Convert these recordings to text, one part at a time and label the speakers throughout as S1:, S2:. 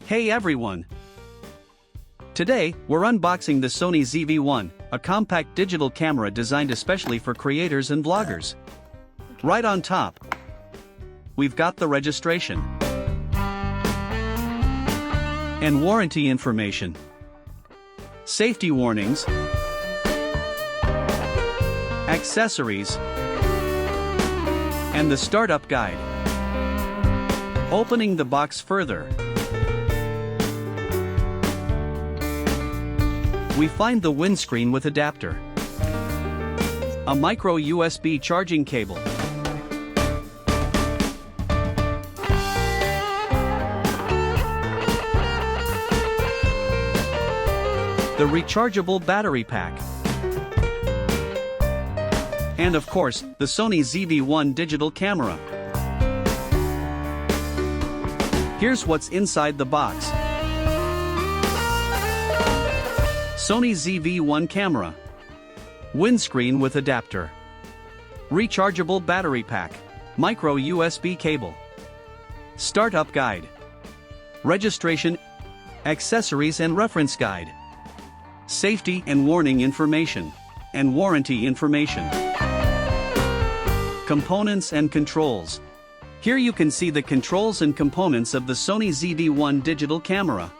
S1: Hey everyone! Today, we're unboxing the Sony ZV-1, a compact digital camera designed especially for creators and vloggers. Right on top, we've got the registration and warranty information, safety warnings, accessories, and the startup guide. Opening the box further, we find the windscreen with adapter, a micro USB charging cable, the rechargeable battery pack, and of course, the Sony ZV-1 digital camera. Here's what's inside the box. Sony ZV-1 camera, windscreen with adapter, rechargeable battery pack, micro USB cable, startup guide, registration, accessories and reference guide, safety and warning information, and warranty information. Components and controls. Here you can see the controls and components of the Sony ZV-1 digital camera.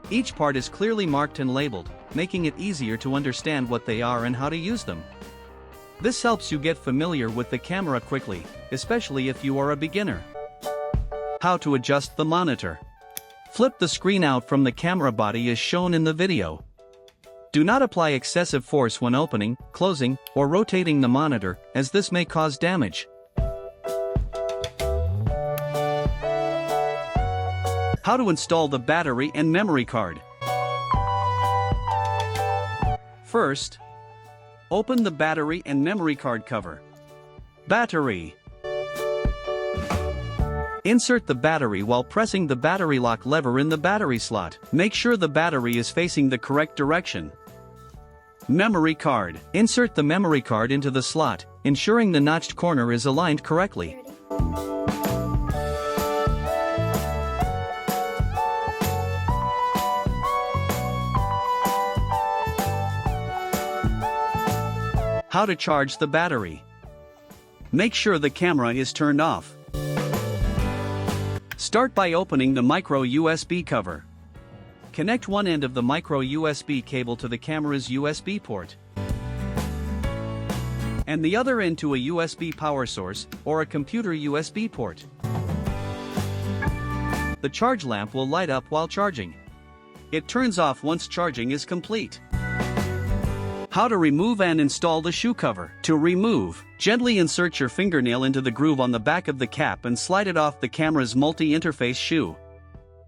S1: Each part is clearly marked and labeled, making it easier to understand what they are and how to use them. This helps you get familiar with the camera quickly, especially if you are a beginner. How to adjust the monitor. Flip the screen out from the camera body as shown in the video. Do not apply excessive force when opening, closing, or rotating the monitor, as this may cause damage. How to install the battery and memory card. First, open the battery and memory card cover. Battery. Insert the battery while pressing the battery lock lever in the battery slot. Make sure the battery is facing the correct direction. Memory card. Insert the memory card into the slot, ensuring the notched corner is aligned correctly. How to charge the battery. Make sure the camera is turned off. Start by opening the micro USB cover. Connect one end of the micro USB cable to the camera's USB port, and the other end to a USB power source or a computer USB port. The charge lamp will light up while charging. It turns off once charging is complete. How to remove and install the shoe cover. To remove, gently insert your fingernail into the groove on the back of the cap and slide it off the camera's multi-interface shoe.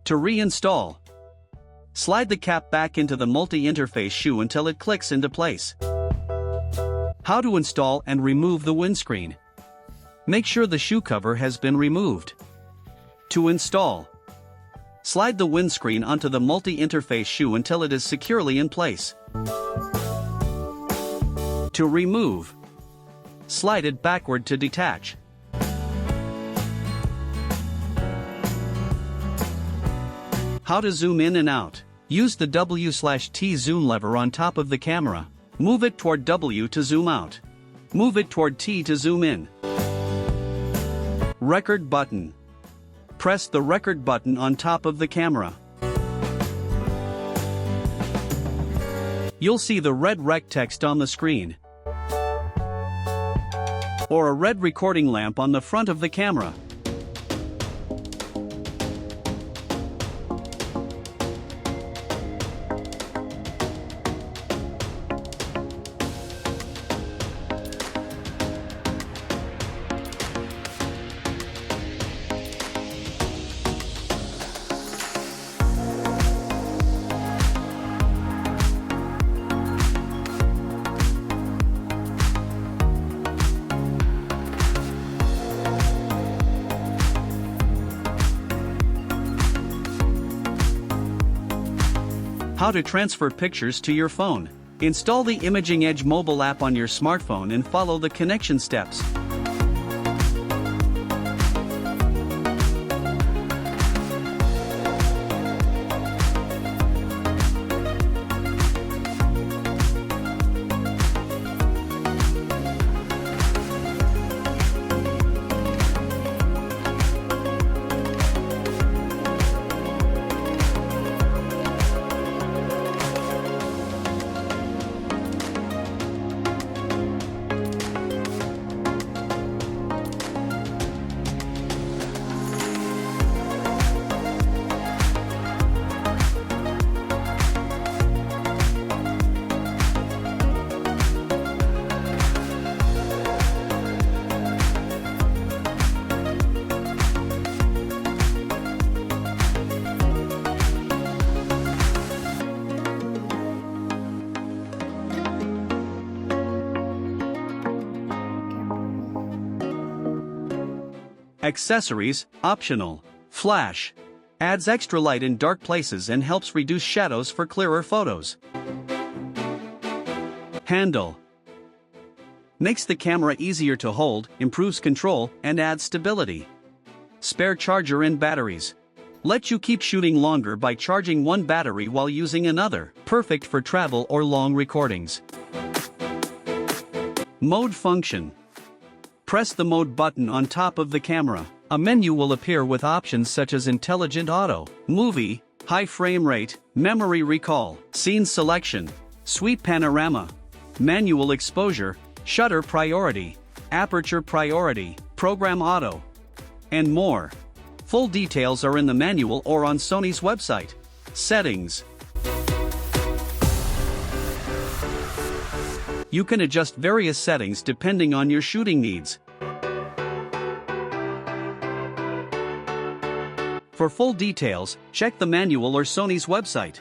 S1: To reinstall, slide the cap back into the multi-interface shoe until it clicks into place. How to install and remove the windscreen. Make sure the shoe cover has been removed. To install, slide the windscreen onto the multi-interface shoe until it is securely in place. To remove, slide it backward to detach. How to zoom in and out. Use the W/T zoom lever on top of the camera. Move it toward W to zoom out. Move it toward T to zoom in. Record button. Press the record button on top of the camera. You'll see the red rec text on the screen, or a red recording lamp on the front of the camera. How to transfer pictures to your phone. Install the Imaging Edge mobile app on your smartphone and follow the connection steps. Accessories, optional. Flash. Adds extra light in dark places and helps reduce shadows for clearer photos. Handle. Makes the camera easier to hold, improves control, and adds stability. Spare charger and batteries. Let you keep shooting longer by charging one battery while using another, perfect for travel or long recordings. Mode function. Press the mode button on top of the camera. A menu will appear with options such as intelligent auto, movie, high frame rate, memory recall, scene selection, sweep panorama, manual exposure, shutter priority, aperture priority, program auto, and more. Full details are in the manual or on Sony's website. Settings. You can adjust various settings depending on your shooting needs. For full details, check the manual or Sony's website.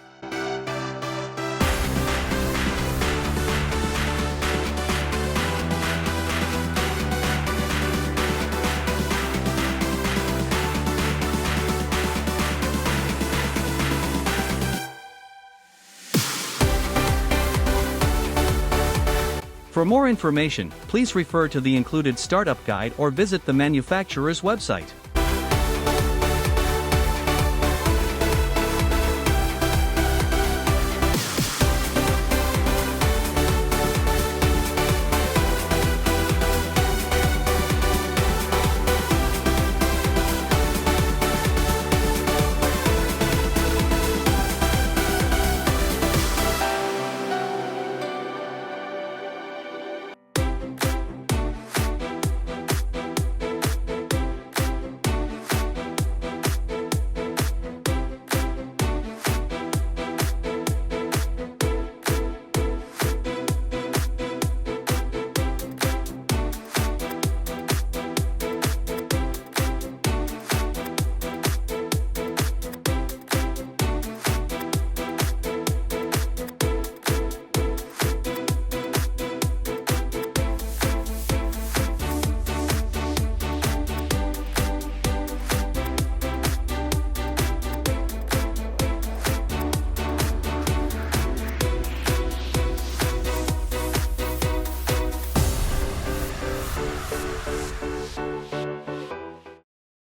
S1: For more information, please refer to the included startup guide or visit the manufacturer's website.